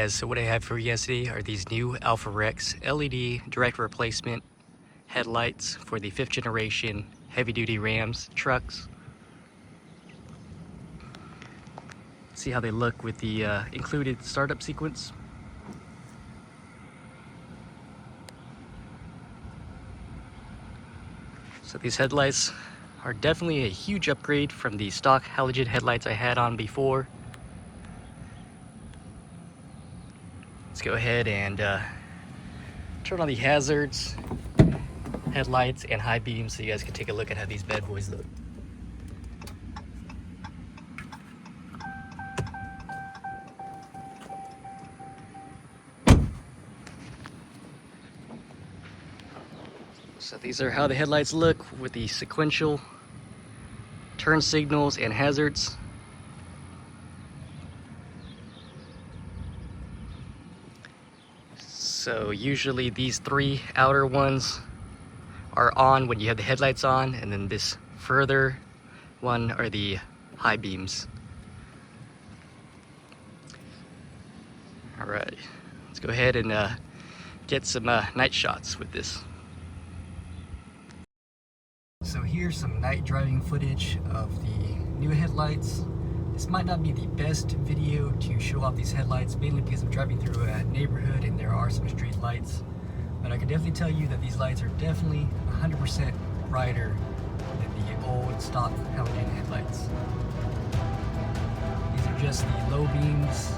guys, so what I have for you guys today are these new AlphaRex LED direct replacement headlights for the 5th generation heavy duty Rams trucks. See how they look with the included startup sequence. So these headlights are definitely a huge upgrade from the stock halogen headlights I had on before. Let's go ahead and turn on the hazards, headlights, and high beams so you guys can take a look at how these bad boys look. So these are how the headlights look with the sequential turn signals and hazards. So usually these 3 outer ones are on when you have the headlights on, and then this further one are the high beams. All right, let's go ahead and get some night shots with this. So here's some night driving footage of the new headlights. This might not be the best video to show off these headlights, mainly because I'm driving through a neighborhood and there are some street lights. But I can definitely tell you that these lights are definitely 100% brighter than the old stock halogen headlights. These are just the low beams